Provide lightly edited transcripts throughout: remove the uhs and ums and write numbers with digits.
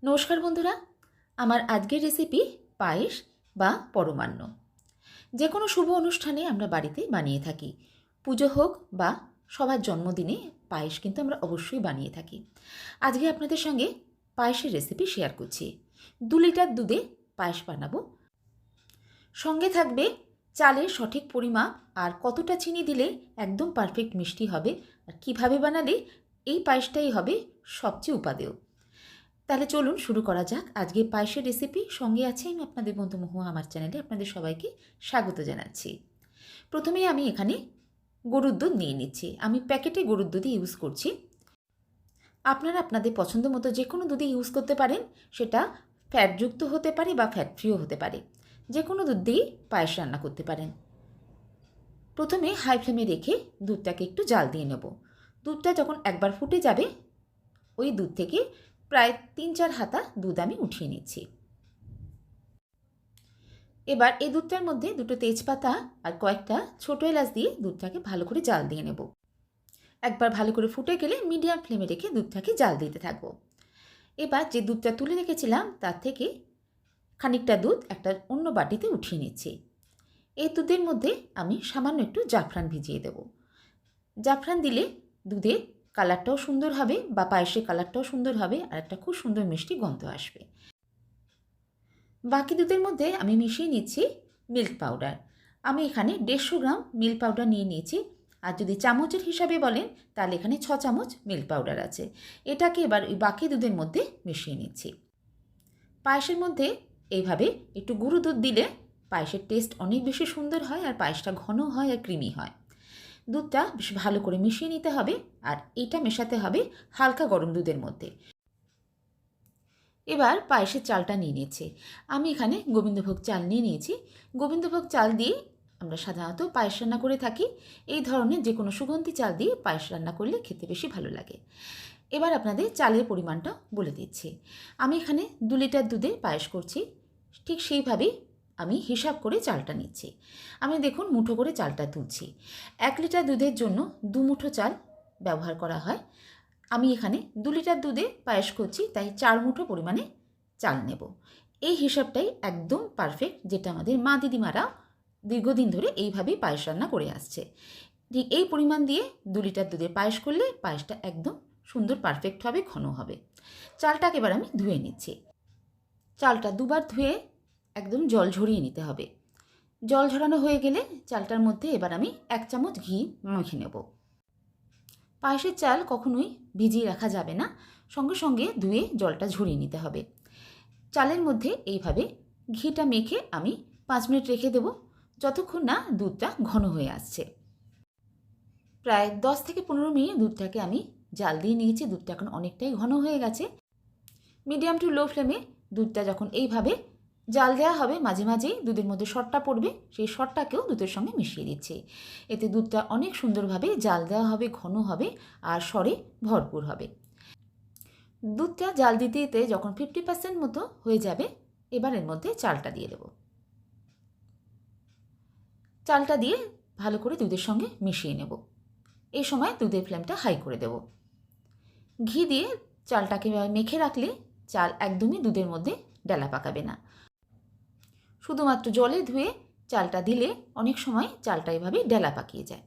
নমস্কার বন্ধুরা, আমার আজকের রেসিপি পায়েস বা পরমান্ন। যে কোনো শুভ অনুষ্ঠানে আমরা বাড়িতে বানিয়ে থাকি। পুজো হোক বা সবার জন্মদিনে পায়েস কিন্তু আমরা অবশ্যই বানিয়ে থাকি। আজকে আপনাদের সঙ্গে পায়েসের রেসিপি শেয়ার করছি। 2 লিটার দুধে পায়েস বানাবো। সঙ্গে থাকবে চালের সঠিক পরিমাপ আর কতটা চিনি দিলে একদম পারফেক্ট মিষ্টি হবে, আর কীভাবে বানালে এই পায়েসটাই হবে সবচেয়ে উপাদেয়। তাহলে চলুন শুরু করা যাক আজকে পায়েসের রেসিপি। সঙ্গে আছে আমি আপনাদের বন্ধু মহুয়া। আমার চ্যানেলে আপনাদের সবাইকে স্বাগত জানাচ্ছি। প্রথমেই আমি এখানে গরুর দুধ নিয়ে নিচ্ছি। আমি প্যাকেটে গরুর দুধই ইউজ করছি। আপনারা আপনাদের পছন্দ মতো যে কোনো দুধই ইউজ করতে পারেন। সেটা ফ্যাটযুক্ত হতে পারে বা ফ্যাট ফ্রিও হতে পারে। যে কোনো দুধ দিয়েই পায়েস রান্না করতে পারেন। প্রথমে হাই ফ্লেমে রেখে দুধটাকে একটু জাল দিয়ে নেব। দুধটা যখন একবার ফুটে যাবে, ওই দুধ থেকে প্রায় 3-4 হাতা দুধ আমি উঠিয়ে নিচ্ছি। এবার এই দুধটার মধ্যে দুটো তেজপাতা আর কয়েকটা ছোট এলাচ দিয়ে দুধটাকে ভালো করে জাল দিয়ে নেব। একবার ভালো করে ফুটে গেলে মিডিয়াম ফ্লেমে রেখে দুধটাকে জাল দিতে থাকবো। এবার যে দুধটা তুলে রেখেছিলাম তার থেকে খানিকটা দুধ একটা অন্য বাটিতে উঠিয়ে নিচ্ছি। এই দুধের মধ্যে আমি সামান্য একটু জাফরান ভিজিয়ে দেব। জাফরান দিলে দুধের কালারটাও সুন্দর হবে বা পায়েসের কালারটাও সুন্দর হবে, আর একটা খুব সুন্দর মিষ্টি গন্ধ আসবে। বাকি দুধের মধ্যে আমি মিশিয়ে নিচ্ছি মিল্ক পাউডার। আমি এখানে 150 গ্রাম মিল্ক পাউডার নিয়ে নিয়েছি। আর যদি চামচের হিসাবে বলেন তাহলে এখানে 6 চামচ মিল্ক পাউডার আছে। এটাকে এবার ওই বাকি দুধের মধ্যে মিশিয়ে নিচ্ছি। পায়েসের মধ্যে এইভাবে একটু গুঁড়ো দুধ দিলে পায়েসের টেস্ট অনেক বেশি সুন্দর হয়, আর পায়েসটা ঘন হয় আর ক্রিমি হয়। দুধটা বেশ ভালো করে মিশিয়ে নিতে হবে, আর এটা মেশাতে হবে হালকা গরম দুধের মধ্যে। এবার পায়েসের চালটা নিয়ে নিয়েছি। আমি এখানে গোবিন্দভোগ চাল নিয়ে নিয়েছি। গোবিন্দভোগ চাল দিয়ে আমরা সাধারণত পায়েস রান্না করে থাকি। এই ধরনের যে কোনো সুগন্ধি চাল দিয়ে পায়েস রান্না করলে খেতে বেশি ভালো লাগে। এবার আপনাদের চালের পরিমাণটা বলে দিচ্ছি। আমি এখানে 2 লিটার দুধে পায়েস করছি। ঠিক সেইভাবেই আমি হিসাব করে চালটা নিচ্ছি। আমি দেখুন মুঠো করে চালটা তুলছি। 1 লিটার দুধের জন্য 2 মুঠো চাল ব্যবহার করা হয়। আমি এখানে 2 লিটার দুধে পায়েস করছি, তাই 4 মুঠো পরিমাণে চাল নেব। এই হিসাবটাই একদম পারফেক্ট, যেটা আমাদের মা দিদিমারা দীর্ঘদিন ধরে এইভাবেই পায়েস রান্না করে আসছে। ঠিক এই পরিমাণ দিয়ে 2 লিটার দুধের পায়েস করলে পায়েসটা একদম সুন্দর পারফেক্ট হবে, ঘন হবে। চালটাকে এবার আমি ধুয়ে নিচ্ছি। চালটা দুবার ধুয়ে একদম জল ঝরিয়ে নিতে হবে। জল ঝরানো হয়ে গেলে চালটার মধ্যে এবার আমি 1 চামচ ঘি মেখে নেব। পায়েসের চাল কখনোই ভিজিয়ে রাখা যাবে না, সঙ্গে সঙ্গে ধুয়ে জলটা ঝরিয়ে নিতে হবে। চালের মধ্যে এইভাবে ঘিটা মেখে আমি 5 মিনিট রেখে দেব, যতক্ষণ না দুধটা ঘন হয়ে আসছে। প্রায় 10 থেকে 15 মিনিট দুধটাকে আমি জাল দিয়ে নিয়েছি। দুধটা এখন অনেকটাই ঘন হয়ে গেছে। মিডিয়াম টু লো ফ্লেমে দুধটা যখন এইভাবে জাল দেওয়া হবে, মাঝে মাঝেই দুধের মধ্যে সরটা পড়বে, সেই সরটাকেও দুধের সঙ্গে মিশিয়ে দিচ্ছি। এতে দুধটা অনেক সুন্দরভাবে জাল দেওয়া হবে, ঘন হবে আর সরে ভরপুর হবে। দুধটা জাল দিতে দিতে যখন 50% মতো হয়ে যাবে, এবার এর মধ্যে চালটা দিয়ে দেব। চালটা দিয়ে ভালো করে দুধের সঙ্গে মিশিয়ে নেব। এই সময় দুধের ফ্লেমটা হাই করে দেব। ঘি দিয়ে চালটাকে মেখে রাখলে চাল একদমই দুধের মধ্যে ডালা পাকাবে না। শুধুমাত্র জলে ধুয়ে চালটা দিলে অনেক সময় চালটা এভাবে ডেলা পাকিয়ে যায়।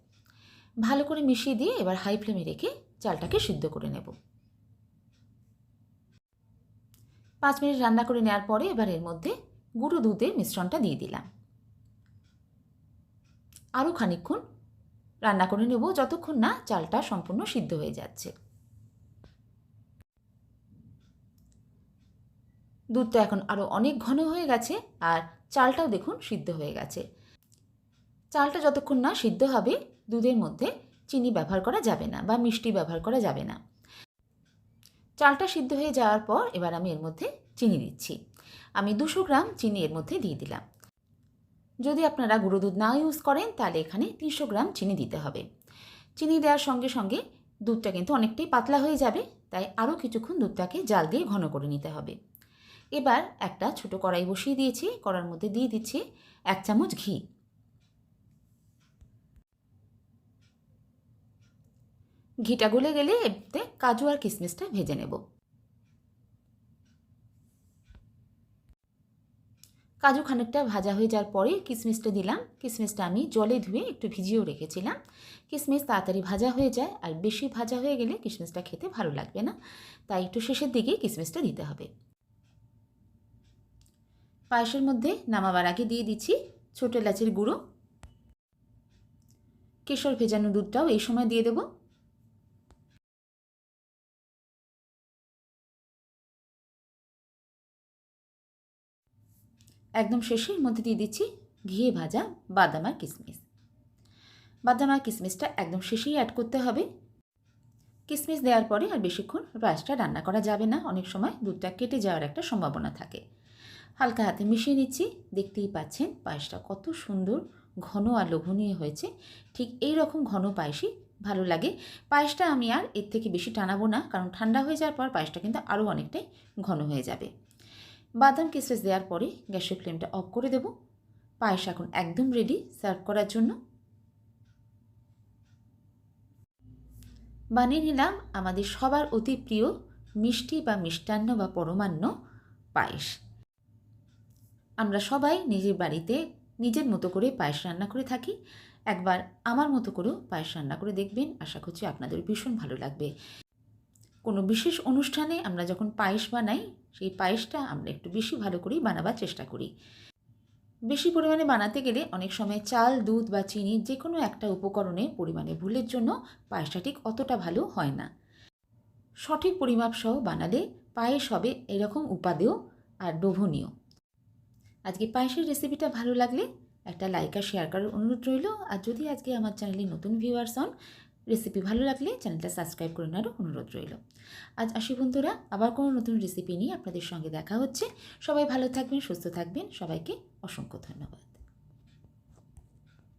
ভালো করে মিশিয়ে দিয়ে এবার হাই ফ্লেমে রেখে চালটাকে সিদ্ধ করে নেব। 5 মিনিট রান্না করে নেওয়ার পরে এবার এর মধ্যে গুঁড়ো দুধের মিশ্রণটা দিয়ে দিলাম। আরও খানিকক্ষণ রান্না করে নেব, যতক্ষণ না চালটা সম্পূর্ণ সিদ্ধ হয়ে যাচ্ছে। দুধটা এখন আরও অনেক ঘন হয়ে গেছে, আর চালটাও দেখুন সিদ্ধ হয়ে গেছে। চালটা যতক্ষণ না সিদ্ধ হবে, দুধের মধ্যে চিনি ব্যবহার করা যাবে না বা মিষ্টি ব্যবহার করা যাবে না। চালটা সিদ্ধ হয়ে যাওয়ার পর এবার আমি এর মধ্যে চিনি দিচ্ছি। আমি 200 গ্রাম চিনি এর মধ্যে দিয়ে দিলাম। যদি আপনারা গুঁড়ো দুধ না ইউজ করেন তাহলে এখানে 300 গ্রাম চিনি দিতে হবে। চিনি দেওয়ার সঙ্গে সঙ্গে দুধটা কিন্তু অনেকটাই পাতলা হয়ে যাবে, তাই আরও কিছুক্ষণ দুধটাকে জাল দিয়ে ঘন করে নিতে হবে। এবার একটা ছোট কড়াই বসিয়ে দিয়েছি। কড়ার মধ্যে দিয়ে দিচ্ছি 1 চামচ ঘি। ঘিটা গলে গেলে এতে কাজু আর কিশমিশটা ভেজে নেব। কাজু খানিকটা ভাজা হয়ে যাওয়ার পরে কিশমিশটা দিলাম। কিশমিশটা আমি জলে ধুয়ে একটু ভিজিয়েও রেখেছিলাম। কিশমিশ তাড়াতাড়ি ভাজা হয়ে যায়, আর বেশি ভাজা হয়ে গেলে কিশমিশটা খেতে ভালো লাগবে না, তাই একটু শেষের দিকে কিশমিশটা দিতে হবে। পায়েসের মধ্যে নামাবার আগে দিয়ে দিচ্ছি ছোট এলাচের গুঁড়ো। কেশর ভেজানো দুধটাও এই সময় দিয়ে দেব। একদম শেষের মধ্যে দিয়ে দিচ্ছি ঘিয়ে ভাজা বাদাম আর কিশমিশ। বাদাম আর কিশমিশটা একদম শেষেই অ্যাড করতে হবে। কিশমিশ দেওয়ার পরে আর বেশিক্ষণ পায়েসটা রান্না করা যাবে না, অনেক সময় দুধটা কেটে যাওয়ার একটা সম্ভাবনা থাকে। হালকা হাতে মিশিয়ে নিচ্ছি। দেখতেই পাচ্ছেন পায়েসটা কত সুন্দর ঘন আর লোভনীয় হয়েছে। ঠিক এই রকম ঘন পায়েসই ভালো লাগে। পায়েসটা আমি আর এর থেকে বেশি টানাবো না, কারণ ঠান্ডা হয়ে যাওয়ার পর পায়েসটা কিন্তু আরও অনেকটাই ঘন হয়ে যাবে। বাদাম কিশমিশ দেওয়ার পরে গ্যাসের ফ্লেমটা অফ করে দেব। পায়েস এখন একদম রেডি সার্ভ করার জন্য। বানিয়ে নিলাম আমাদের সবার অতি প্রিয় মিষ্টি বা মিষ্টান্ন বা পরমান্ন পায়েস। আমরা সবাই নিজের বাড়িতে নিজের মতো করে পায়েস রান্না করে থাকি। একবার আমার মতো করেও পায়েস রান্না করে দেখবেন, আশা করছি আপনাদের ভীষণ ভালো লাগবে। কোনো বিশেষ অনুষ্ঠানে আমরা যখন পায়েস বানাই, সেই পায়েসটা আমরা একটু বেশি ভালো করেই বানাবার চেষ্টা করি। বেশি পরিমাণে বানাতে গেলে অনেক সময় চাল, দুধ বা চিনির যে কোনো একটা উপকরণের পরিমাণে ভুলের জন্য পায়েসটা ঠিক অতটা ভালো হয় না। সঠিক পরিমাপ সহ বানালে পায়েস হবে এরকম উপাদেয় আর লোভনীয়। আজকে পায়েসের রেসিপিটা ভালো লাগলে একটা লাইক আর শেয়ার করার অনুরোধ রইল। আর যদি আজকে আমার চ্যানেলে নতুন ভিউয়ার্স হন, রেসিপি ভালো লাগলে চ্যানেলটা সাবস্ক্রাইব করে নেওয়ারও অনুরোধ রইল। আজ আসি বন্ধুরা, আবার কোনো নতুন রেসিপি নিয়ে আপনাদের সঙ্গে দেখা হচ্ছে। সবাই ভালো থাকবেন, সুস্থ থাকবেন। সবাইকে অসংখ্য ধন্যবাদ।